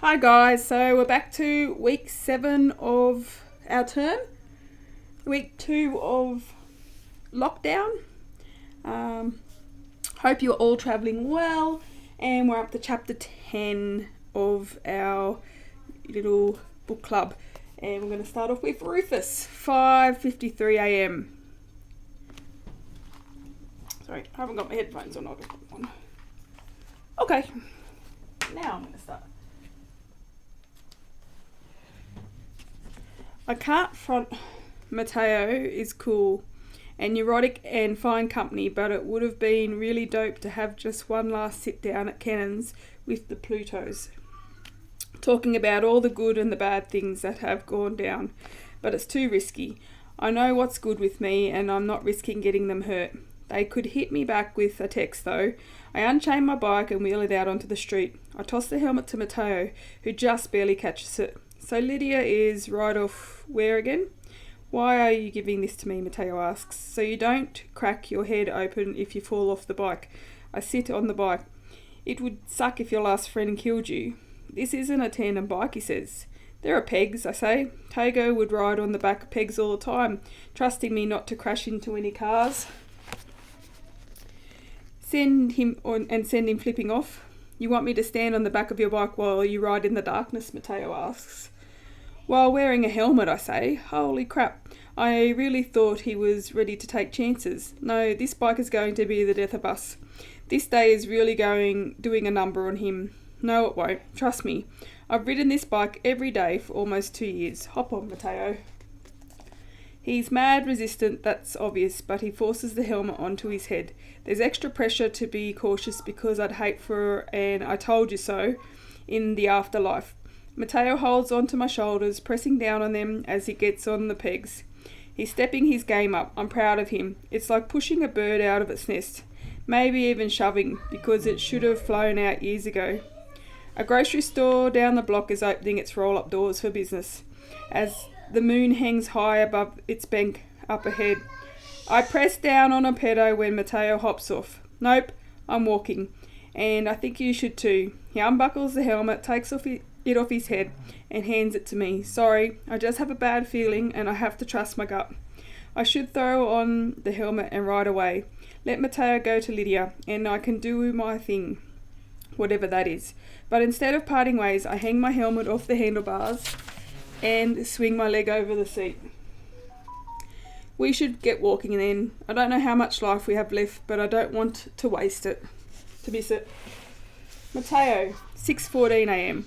Hi guys, so we're back to week 7 of our term, week 2 of lockdown. Hope you're all travelling well, and we're up to chapter 10 of our little book club, and we're going to start off with Rufus, 5:53am. Sorry, I haven't got my headphones on, I'll just put them on. Okay, now I'm going to start. I can't front Mateo is cool and neurotic and fine company, but it would have been really dope to have just one last sit down at Cannon's with the Plutos, talking about all the good and the bad things that have gone down, but it's too risky. I know what's good with me and I'm not risking getting them hurt. They could hit me back with a text though. I unchain my bike and wheel it out onto the street. I toss the helmet to Mateo, who just barely catches it. So Lydia is right off where again? Why are you giving this to me, Mateo asks. So you don't crack your head open if you fall off the bike. I sit on the bike. It would suck if your last friend killed you. This isn't a tandem bike, he says. There are pegs, I say. Tago would ride on the back of pegs all the time, trusting me not to crash into any cars. Send him flipping off. You want me to stand on the back of your bike while you ride in the darkness, Mateo asks. While wearing a helmet, I say. Holy crap. I really thought he was ready to take chances. No, this bike is going to be the death of us. This day is really doing a number on him. No, it won't. Trust me. I've ridden this bike every day for almost 2 years. Hop on, Mateo. He's mad resistant, that's obvious, but he forces the helmet onto his head. There's extra pressure to be cautious because I'd hate for an I told you so in the afterlife. Mateo holds onto my shoulders, pressing down on them as he gets on the pegs. He's stepping his game up. I'm proud of him. It's like pushing a bird out of its nest. Maybe even shoving, because it should have flown out years ago. A grocery store down the block is opening its roll-up doors for business, as the moon hangs high above its bank up ahead. I press down on a pedo when Mateo hops off. Nope, I'm walking, and I think you should too. He unbuckles the helmet, takes it off his head, and hands it to me. Sorry, I just have a bad feeling and I have to trust my gut. I should throw on the helmet and ride away. Let Mateo go to Lydia, and I can do my thing, whatever that is. But instead of parting ways, I hang my helmet off the handlebars and swing my leg over the seat. We should get walking then. I don't know how much life we have left, but I don't want to waste it. To miss it. Mateo, 6:14am.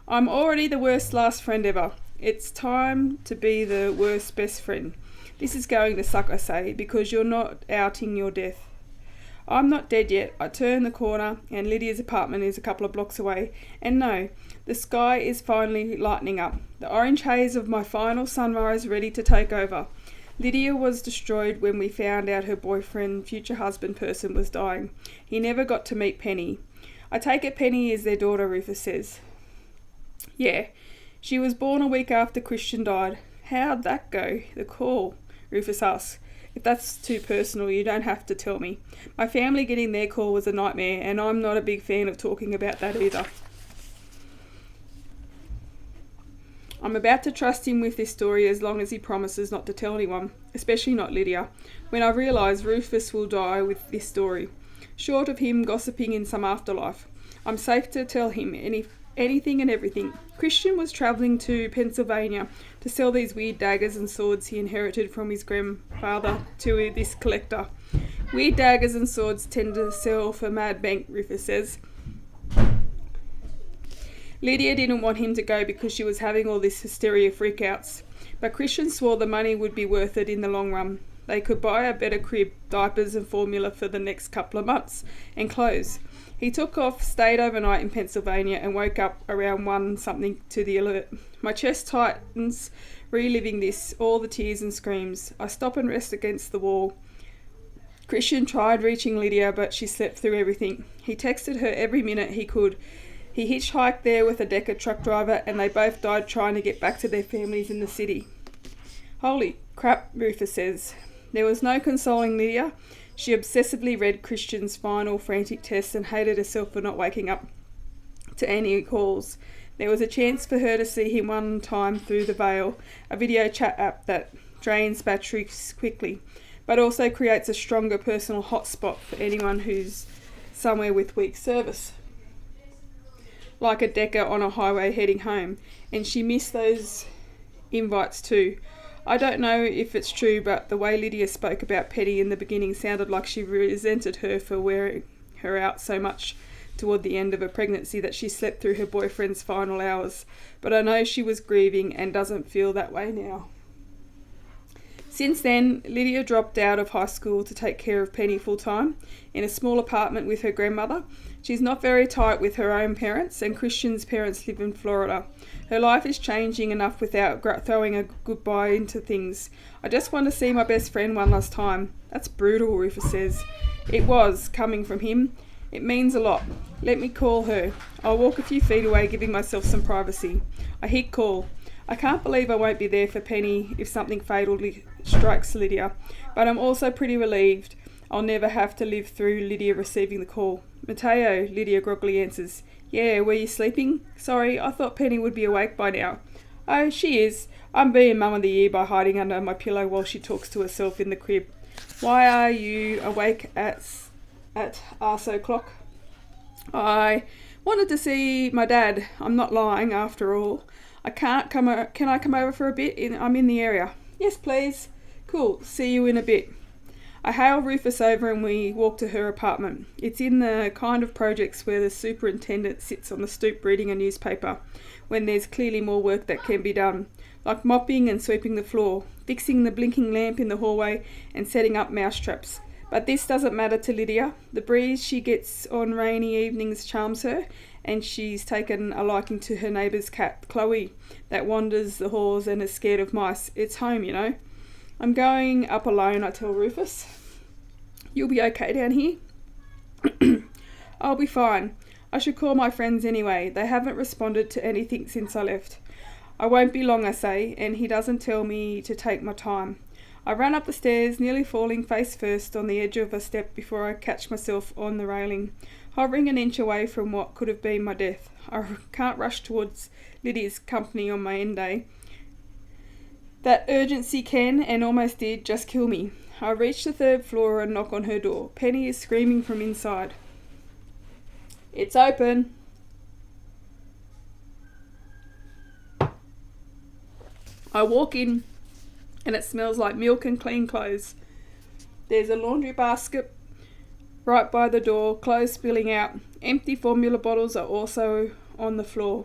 I'm already the worst last friend ever. It's time to be the worst best friend. This is going to suck, I say, because you're not outing your death. I'm not dead yet. I turn the corner and Lydia's apartment is a couple of blocks away. And no, the sky is finally lightening up. The orange haze of my final sunrise ready to take over. Lydia was destroyed when we found out her boyfriend, future husband person, was dying. He never got to meet Penny. I take it Penny is their daughter, Rufus says. Yeah, she was born a week after Christian died. How'd that go? The call, Rufus asks. If that's too personal, you don't have to tell me. My family getting their call was a nightmare, and I'm not a big fan of talking about that either. I'm about to trust him with this story as long as he promises not to tell anyone, especially not Lydia, when I realise Rufus will die with this story. Short of him gossiping in some afterlife, I'm safe to tell him anything and everything. Christian was travelling to Pennsylvania to sell these weird daggers and swords he inherited from his grandfather to this collector. Weird daggers and swords tend to sell for mad bank, Rufus says. Lydia didn't want him to go because she was having all this hysteria freakouts, but Christian swore the money would be worth it in the long run. They could buy a better crib, diapers and formula for the next couple of months, and clothes. He took off, stayed overnight in Pennsylvania, and woke up around 1-something to the alert. My chest tightens, reliving this, all the tears and screams. I stop and rest against the wall. Christian tried reaching Lydia, but she slept through everything. He texted her every minute he could. He hitchhiked there with a Decker truck driver, and they both died trying to get back to their families in the city. Holy crap, Rufus says. There was no consoling Lydia. She obsessively read Christian's final frantic tests and hated herself for not waking up to any calls. There was a chance for her to see him one time through the Veil, a video chat app that drains batteries quickly, but also creates a stronger personal hotspot for anyone who's somewhere with weak service. Like a decker on a highway heading home, and she missed those invites too. I don't know if it's true, but the way Lydia spoke about Penny in the beginning sounded like she resented her for wearing her out so much toward the end of her pregnancy that she slept through her boyfriend's final hours. But I know she was grieving and doesn't feel that way now. Since then, Lydia dropped out of high school to take care of Penny full-time in a small apartment with her grandmother. She's not very tight with her own parents, and Christian's parents live in Florida. Her life is changing enough without throwing a goodbye into things. I just want to see my best friend one last time. That's brutal, Rufus says. It was, coming from him. It means a lot. Let me call her. I'll walk a few feet away, giving myself some privacy. I hit call. I can't believe I won't be there for Penny if something fatally strikes Lydia, but I'm also pretty relieved I'll never have to live through Lydia receiving the call. Mateo, Lydia groggily answers. Yeah, were you sleeping? Sorry, I thought Penny would be awake by now. Oh, she is. I'm being Mum of the Year by hiding under my pillow while she talks to herself in the crib. Why are you awake at arse o'clock? I wanted to see my dad. I'm not lying, after all. Can I come over for a bit? I'm in the area. Yes, please. Cool. See you in a bit. I hail Rufus over and we walk to her apartment. It's in the kind of projects where the superintendent sits on the stoop reading a newspaper when there's clearly more work that can be done, like mopping and sweeping the floor, fixing the blinking lamp in the hallway and setting up mouse traps. But this doesn't matter to Lydia. The breeze she gets on rainy evenings charms her, and she's taken a liking to her neighbour's cat, Chloe, that wanders the halls and is scared of mice. It's home, you know. I'm going up alone, I tell Rufus. You'll be okay down here? I'll be fine. I should call my friends anyway. They haven't responded to anything since I left. I won't be long, I say, and he doesn't tell me to take my time. I run up the stairs, nearly falling face first on the edge of a step before I catch myself on the railing, hovering an inch away from what could have been my death. I can't rush towards Lydia's company on my end day. That urgency can, and almost did, just kill me. I reach the third floor and knock on her door. Penny is screaming from inside. It's open. I walk in and it smells like milk and clean clothes. There's a laundry basket right by the door, clothes spilling out. Empty formula bottles are also on the floor.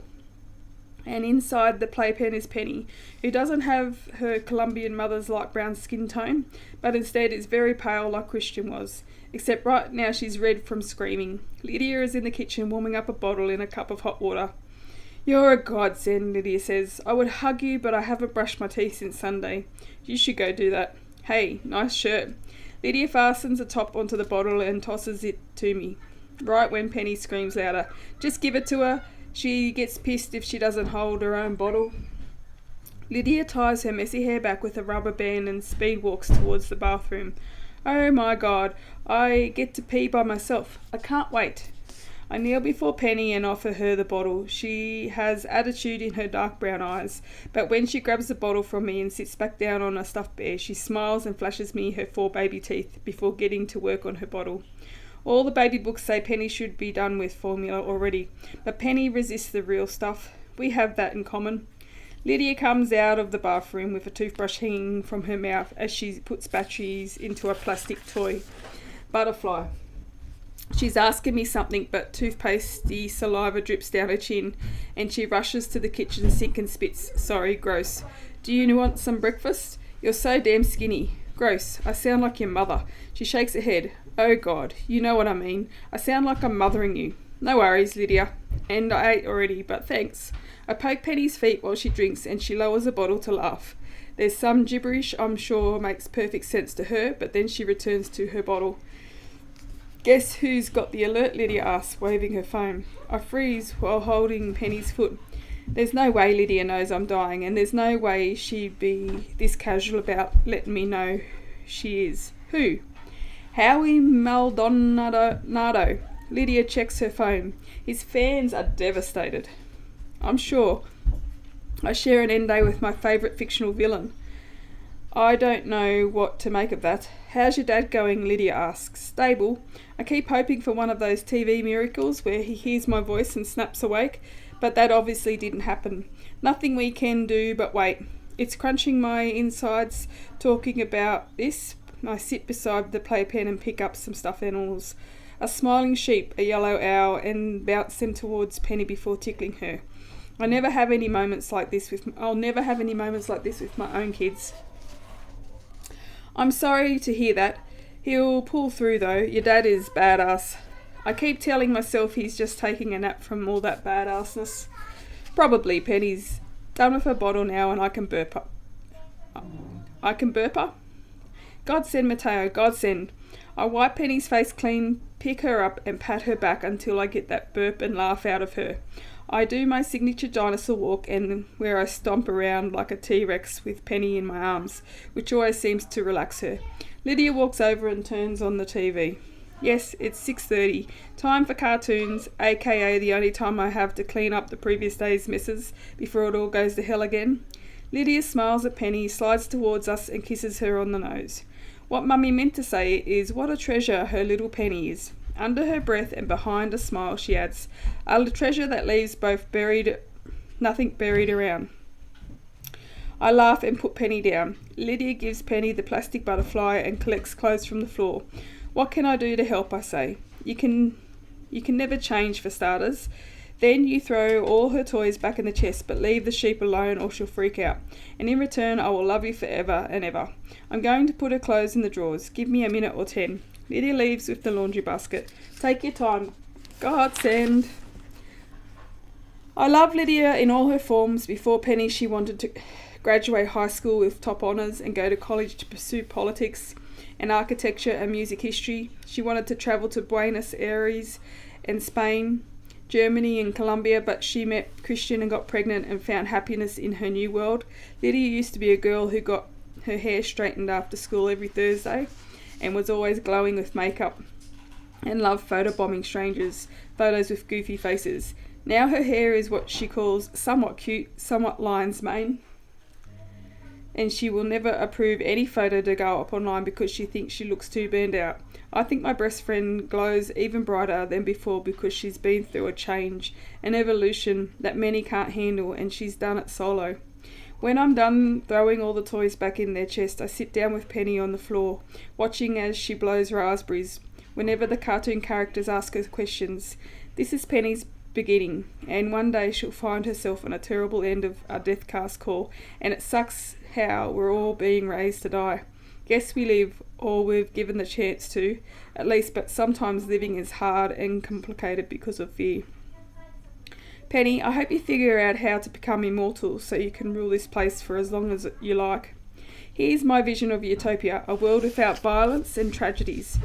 And inside the playpen is Penny, who doesn't have her Colombian mother's light brown skin tone, but instead is very pale like Christian was, except right now she's red from screaming. Lydia is in the kitchen warming up a bottle in a cup of hot water. You're a godsend, Lydia says. I would hug you, but I haven't brushed my teeth since Sunday. You should go do that. Hey, nice shirt. Lydia fastens the top onto the bottle and tosses it to me, right when Penny screams louder. Just give it to her. She gets pissed if she doesn't hold her own bottle. Lydia ties her messy hair back with a rubber band and speed walks towards the bathroom. Oh my God, I get to pee by myself. I can't wait. I kneel before Penny and offer her the bottle. She has attitude in her dark brown eyes, but when she grabs the bottle from me and sits back down on a stuffed bear, she smiles and flashes me her 4 baby teeth before getting to work on her bottle. All the baby books say Penny should be done with formula already, but Penny resists the real stuff. We have that in common. Lydia comes out of the bathroom with a toothbrush hanging from her mouth as she puts batteries into a plastic toy butterfly. She's asking me something, but toothpastey saliva drips down her chin, and she rushes to the kitchen sink and spits, "Sorry, gross. Do you want some breakfast? You're so damn skinny. Gross. I sound like your mother." She shakes her head. "Oh God, you know what I mean. I sound like I'm mothering you." "No worries, Lydia. And I ate already, but thanks." I poke Penny's feet while she drinks, and she lowers the bottle to laugh. There's some gibberish I'm sure makes perfect sense to her, but then she returns to her bottle. "Guess who's got the alert?" Lydia asks, waving her phone. I freeze while holding Penny's foot. There's no way Lydia knows I'm dying, and there's no way she'd be this casual about letting me know she is. Who? Howie Maldonado. Lydia checks her phone. His fans are devastated. I'm sure. I share an end day with my favourite fictional villain. I don't know what to make of that. How's your dad going? Lydia asks. Stable. I keep hoping for one of those TV miracles where he hears my voice and snaps awake, but that obviously didn't happen. Nothing we can do but wait. It's crunching my insides talking about this. I sit beside the playpen and pick up some stuffed animals. A smiling sheep, a yellow owl, and bounce them towards Penny before tickling her. I'll never have any moments like this with my own kids. I'm sorry to hear that. He'll pull through though. Your dad is badass. I keep telling myself he's just taking a nap from all that badassness. Probably. Penny's done with her bottle now and I can burp her. God send, Mateo, God send. I wipe Penny's face clean, pick her up and pat her back until I get that burp and laugh out of her. I do my signature dinosaur walk and where I stomp around like a T-Rex with Penny in my arms, which always seems to relax her. Lydia walks over and turns on the TV. Yes, it's 6:30. Time for cartoons, aka the only time I have to clean up the previous day's messes before it all goes to hell again. Lydia smiles at Penny, slides towards us and kisses her on the nose. What Mummy meant to say is what a treasure her little Penny is. Under her breath and behind a smile she adds, a treasure that leaves nothing buried around. I laugh and put Penny down. Lydia gives Penny the plastic butterfly and collects clothes from the floor. What can I do to help, I say. You can never change for starters. Then you throw all her toys back in the chest, but leave the sheep alone or she'll freak out. And in return, I will love you forever and ever. I'm going to put her clothes in the drawers. Give me a minute or 10. Lydia leaves with the laundry basket. Take your time. God send. I love Lydia in all her forms. Before Penny, she wanted to graduate high school with top honours and go to college to pursue politics and architecture and music history. She wanted to travel to Buenos Aires and Spain, Germany and Colombia, but she met Christian and got pregnant and found happiness in her new world. Lydia used to be a girl who got her hair straightened after school every Thursday and was always glowing with makeup and loved photobombing strangers, photos with goofy faces. Now her hair is what she calls somewhat cute, somewhat lion's mane, and she will never approve any photo to go up online because she thinks she looks too burned out. I think my best friend glows even brighter than before because she's been through a change, an evolution that many can't handle, and she's done it solo. When I'm done throwing all the toys back in their chest, I sit down with Penny on the floor, watching as she blows raspberries. Whenever the cartoon characters ask her questions, this is Penny's beginning, and one day she'll find herself on a terrible end of a deathcast call, and it sucks how we're all being raised to die. Guess we live, or we've given the chance to, at least, but sometimes living is hard and complicated because of fear. Penny, I hope you figure out how to become immortal so you can rule this place for as long as you like. Here's my vision of utopia, a world without violence and tragedies,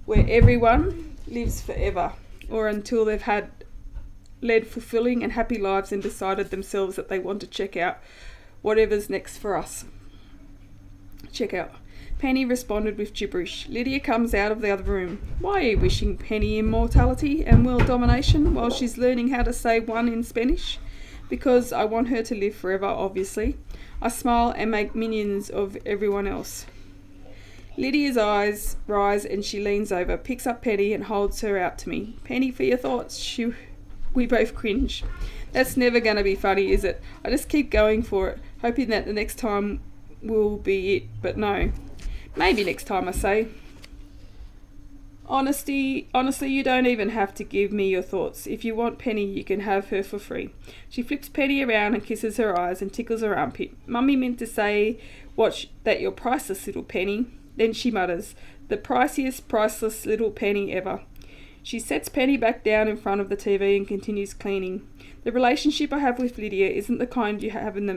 where everyone lives forever, or until they've led fulfilling and happy lives and decided themselves that they want to check out whatever's next for us. Check out. Penny responded with gibberish. Lydia comes out of the other room. Why are you wishing Penny immortality and world domination while she's learning how to say one in Spanish? Because I want her to live forever, obviously. I smile and make minions of everyone else. Lydia's eyes rise and she leans over, picks up Penny and holds her out to me. Penny, for your thoughts. We both cringe. That's never going to be funny, is it? I just keep going for it, hoping that the next time will be it, but no. Maybe next time, I say. Honestly, you don't even have to give me your thoughts. If you want Penny, you can have her for free. She flips Penny around and kisses her eyes and tickles her armpit. Mummy meant to say that you're priceless, little Penny. Then she mutters, the priciest, priceless little penny ever. She sets Penny back down in front of the TV and continues cleaning. The relationship I have with Lydia isn't the kind you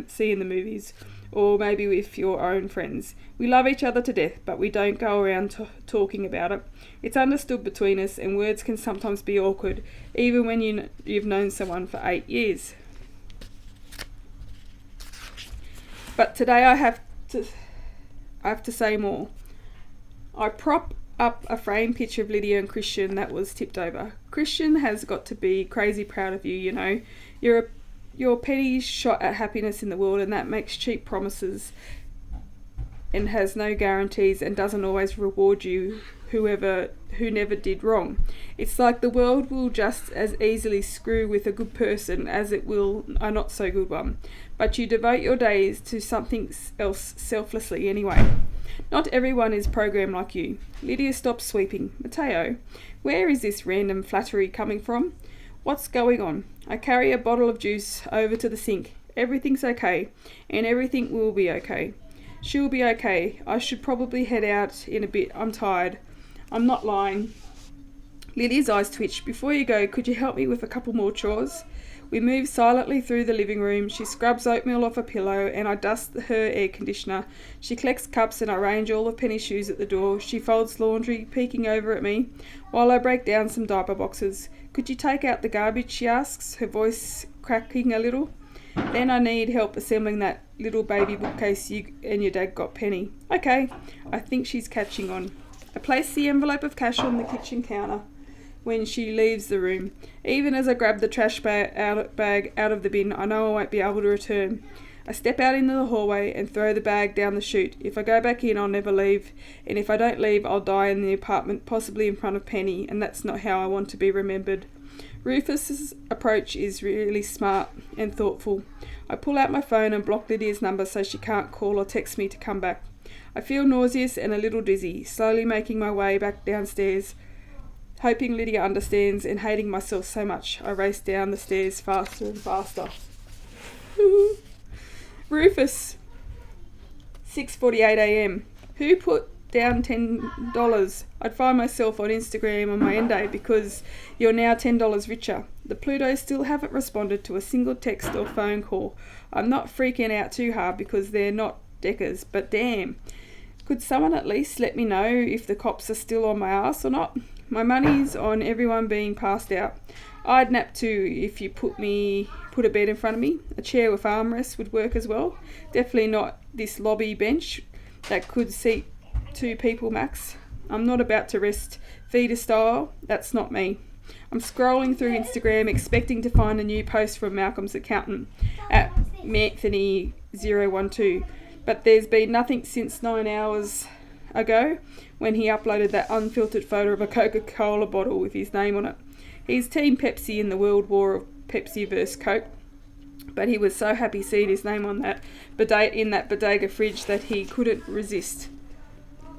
see in the movies, or maybe with your own friends. We love each other to death, but we don't go around talking about it. It's understood between us, and words can sometimes be awkward, even when you've known someone for 8 years. But today I have to say more. I prop up a framed picture of Lydia and Christian that was tipped over. Christian has got to be crazy proud of you, you know. You're a Your penny's shot at happiness in the world, and that makes cheap promises and has no guarantees and doesn't always reward you who never did wrong. It's like the world will just as easily screw with a good person as it will a not so good one, but you devote your days to something else selflessly anyway. Not everyone is programmed like you. Lydia stopped sweeping. Mateo, where is this random flattery coming from? What's going on? I carry a bottle of juice over to the sink. Everything's okay, and everything will be okay. She'll be okay. I should probably head out in a bit. I'm tired. I'm not lying. Lydia's eyes twitched. Before you go, could you help me with a couple more chores? We move silently through the living room. She scrubs oatmeal off a pillow and I dust her air conditioner. She collects cups and I arrange all of Penny's shoes at the door. She folds laundry, peeking over at me, while I break down some diaper boxes. Could you take out the garbage, she asks, her voice cracking a little. Then I need help assembling that little baby bookcase you and your dad got Penny. Okay, I think she's catching on. I place the envelope of cash on the kitchen counter when she leaves the room. Even as I grab the trash bag out of the bin, I know I won't be able to return. I step out into the hallway and throw the bag down the chute. If I go back in, I'll never leave. And if I don't leave, I'll die in the apartment, possibly in front of Penny, and that's not how I want to be remembered. Rufus's approach is really smart and thoughtful. I pull out my phone and block Lydia's number so she can't call or text me to come back. I feel nauseous and a little dizzy, slowly making my way back downstairs. Hoping Lydia understands and hating myself so much, I race down the stairs faster and faster. Rufus, 6:48 a.m. Who put down $10? I'd find myself on Instagram on my end day because you're now $10 richer. The Plutos still haven't responded to a single text or phone call. I'm not freaking out too hard because they're not deckers, but damn. Could someone at least let me know if the cops are still on my ass or not? My money's on everyone being passed out. I'd nap too if you put a bed in front of me. A chair with armrests would work as well. Definitely not this lobby bench that could seat 2 people max. I'm not about to rest feeder style. That's not me. I'm scrolling through Instagram expecting to find a new post from Malcolm's accountant at Anthony012, but there's been nothing since 9 hours ago when he uploaded that unfiltered photo of a Coca-Cola bottle with his name on it. He's Team Pepsi in the World War of Pepsi versus Coke, but he was so happy seeing his name on that in that bodega fridge that he couldn't resist.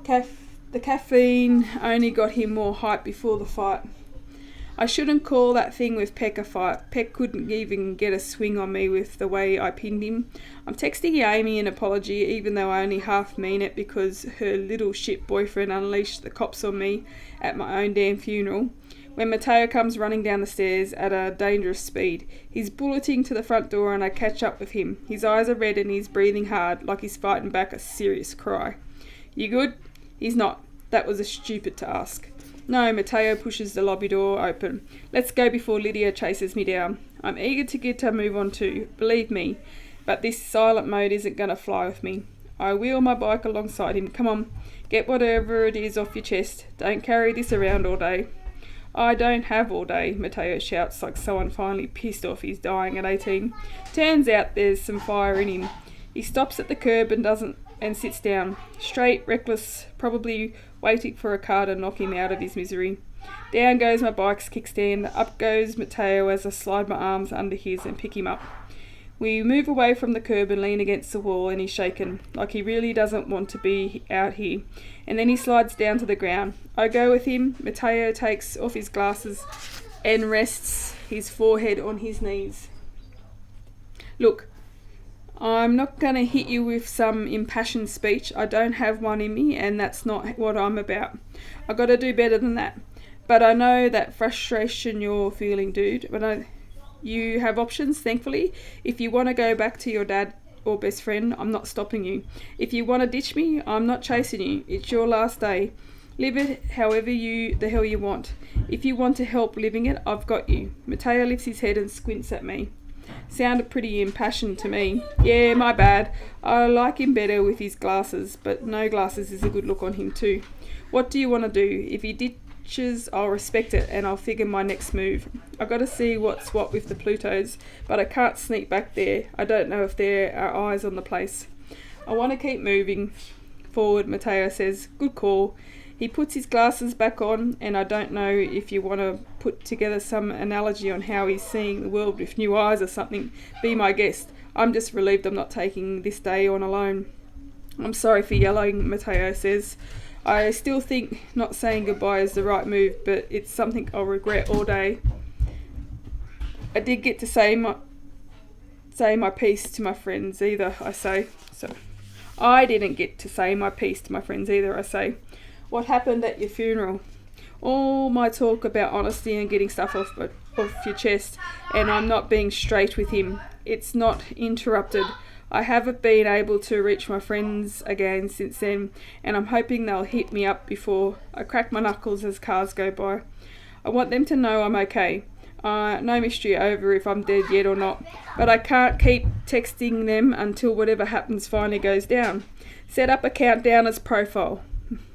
The caffeine only got him more hype before the fight. I shouldn't call that thing with Peck a fight. Peck couldn't even get a swing on me with the way I pinned him. I'm texting Amy an apology even though I only half mean it because her little shit boyfriend unleashed the cops on me at my own damn funeral. When Mateo comes running down the stairs at a dangerous speed, he's bulleting to the front door and I catch up with him. His eyes are red and he's breathing hard like he's fighting back a serious cry. You good? He's not. That was stupid to ask. No, Mateo pushes the lobby door open. Let's go before Lydia chases me down. I'm eager to get a move on too, believe me, but this silent mode isn't going to fly with me. I wheel my bike alongside him. Come on, get whatever it is off your chest. Don't carry this around all day. I don't have all day, Mateo shouts like someone finally pissed off he's dying at 18. Turns out there's some fire in him. He stops at the curb and sits down, straight, reckless, probably waiting for a car to knock him out of his misery. Down goes my bike's kickstand, up goes Mateo as I slide my arms under his and pick him up. We move away from the curb and lean against the wall and he's shaken, like he really doesn't want to be out here, and then he slides down to the ground. I go with him. Mateo takes off his glasses and rests his forehead on his knees. Look, I'm not going to hit you with some impassioned speech. I don't have one in me, and that's not what I'm about. I got to do better than that. But I know that frustration you're feeling, dude. But you have options, thankfully. If you want to go back to your dad or best friend, I'm not stopping you. If you want to ditch me, I'm not chasing you. It's your last day. Live it however the hell you want. If you want to help living it, I've got you. Mateo lifts his head and squints at me. Sounded pretty impassioned to me. Yeah, my bad. I like him better with his glasses, but no glasses is a good look on him too. What do you want to do? If you ditch pictures, I'll respect it and I'll figure my next move. I've got to see what's what with the Plutos, but I can't sneak back there. I don't know if there are eyes on the place. I want to keep moving forward, Mateo says. Good call. He puts his glasses back on, and I don't know if you want to put together some analogy on how he's seeing the world with new eyes or something. Be my guest. I'm just relieved I'm not taking this day on alone. I'm sorry for yelling, Mateo says. I still think not saying goodbye is the right move, but it's something I'll regret all day. I did get to say my piece to my friends either, I say. So I didn't get to say my piece to my friends either, I say. What happened at your funeral? All my talk about honesty and getting stuff off your chest, and I'm not being straight with him. It's not interrupted. I haven't been able to reach my friends again since then, and I'm hoping they'll hit me up before I crack my knuckles as cars go by. I want them to know I'm okay. No mystery over if I'm dead yet or not, but I can't keep texting them until whatever happens finally goes down. Set up a countdown as profile.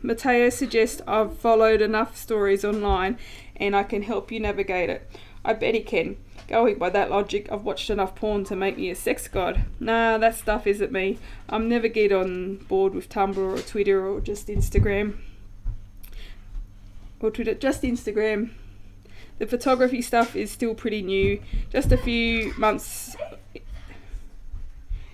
Mateo suggests I've followed enough stories online and I can help you navigate it. I bet he can. Going by that logic, I've watched enough porn to make me a sex god. Nah, that stuff isn't me. I'm never get on board with Tumblr or Twitter or just Instagram. Just Instagram. The photography stuff is still pretty new. Just a few months.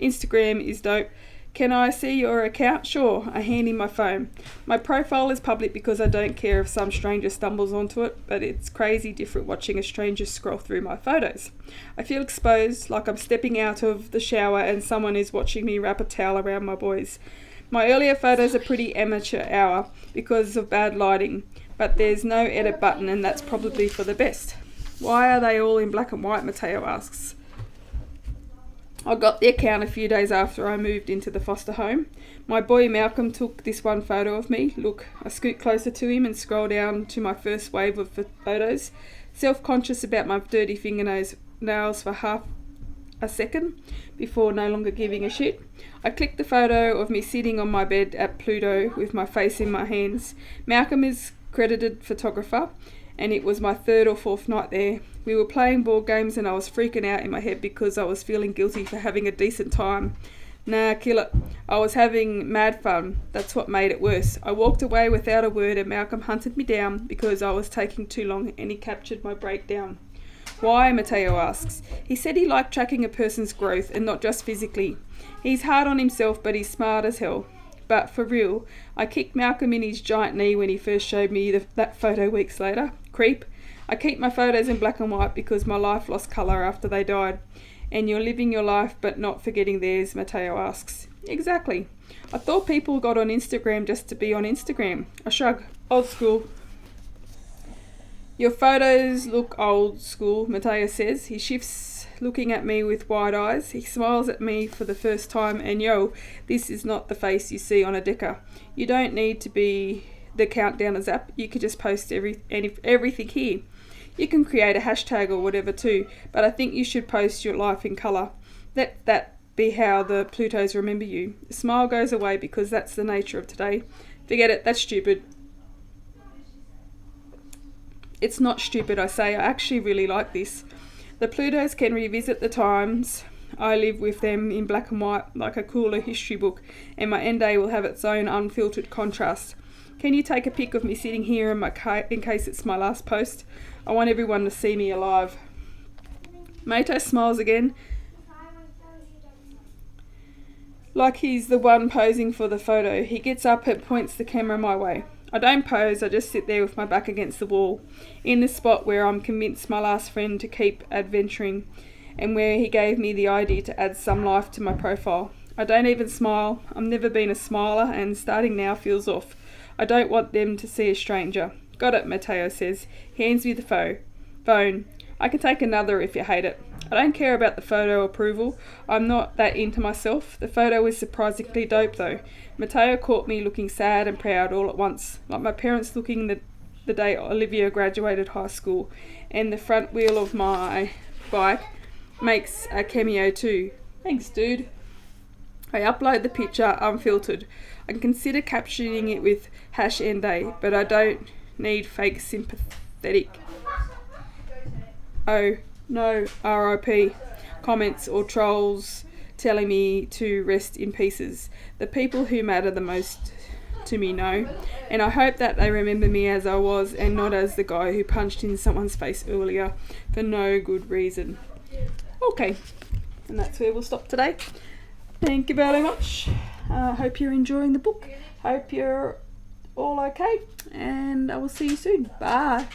Instagram is dope. Can I see your account? Sure. I hand him my phone. My profile is public because I don't care if some stranger stumbles onto it, but it's crazy different watching a stranger scroll through my photos. I feel exposed, like I'm stepping out of the shower and someone is watching me wrap a towel around my boys. My earlier photos are pretty amateur hour because of bad lighting, but there's no edit button and that's probably for the best. Why are they all in black and white? Mateo asks. I got the account a few days after I moved into the foster home. My boy Malcolm took this one photo of me. Look, I scoot closer to him and scroll down to my first wave of photos, self-conscious about my dirty fingernails for half a second before no longer giving a shit. I clicked the photo of me sitting on my bed at Pluto with my face in my hands. Malcolm is credited photographer, and it was my third or fourth night there. We were playing board games and I was freaking out in my head because I was feeling guilty for having a decent time. Nah, kill it. I was having mad fun. That's what made it worse. I walked away without a word and Malcolm hunted me down because I was taking too long and he captured my breakdown. Why? Mateo asks. He said he liked tracking a person's growth and not just physically. He's hard on himself but he's smart as hell. But for real, I kicked Malcolm in his giant knee when he first showed me that photo weeks later. Creep. I keep my photos in black and white because my life lost colour after they died. And you're living your life but not forgetting theirs, Mateo asks. Exactly. I thought people got on Instagram just to be on Instagram. I shrug. Old school. Your photos look old school, Mateo says. He shifts, looking at me with wide eyes. He smiles at me for the first time and this is not the face you see on a decker. You don't need to be the countdowners app. You could just post everything here. You can create a hashtag or whatever too, but I think you should post your life in colour. Let that be how the Plutos remember you. The smile goes away because that's the nature of today. Forget it, that's stupid. It's not stupid, I say. I actually really like this. The Plutos can revisit the times I live with them in black and white like a cooler history book, and my end day will have its own unfiltered contrast. Can you take a pic of me sitting here in case it's my last post? I want everyone to see me alive. Mato smiles again, like he's the one posing for the photo. He gets up and points the camera my way. I don't pose, I just sit there with my back against the wall, in the spot where I'm convinced my last friend to keep adventuring, and where he gave me the idea to add some life to my profile. I don't even smile. I've never been a smiler, and starting now feels off. I don't want them to see a stranger. Got it, Mateo says. He hands me the phone. I can take another if you hate it. I don't care about the photo approval. I'm not that into myself. The photo is surprisingly dope though. Mateo caught me looking sad and proud all at once, like my parents looking the day Olivia graduated high school, and the front wheel of my bike makes a cameo too. Thanks, dude. I upload the picture unfiltered. I can consider captioning it with #NDay, but I don't need fake sympathetic. Oh, no, RIP. Comments or trolls telling me to rest in pieces. The people who matter the most to me know, and I hope that they remember me as I was and not as the guy who punched in someone's face earlier for no good reason. Okay, and that's where we'll stop today. Thank you very much. Hope you're enjoying the book. Hope you're all okay, and I will see you soon. Bye.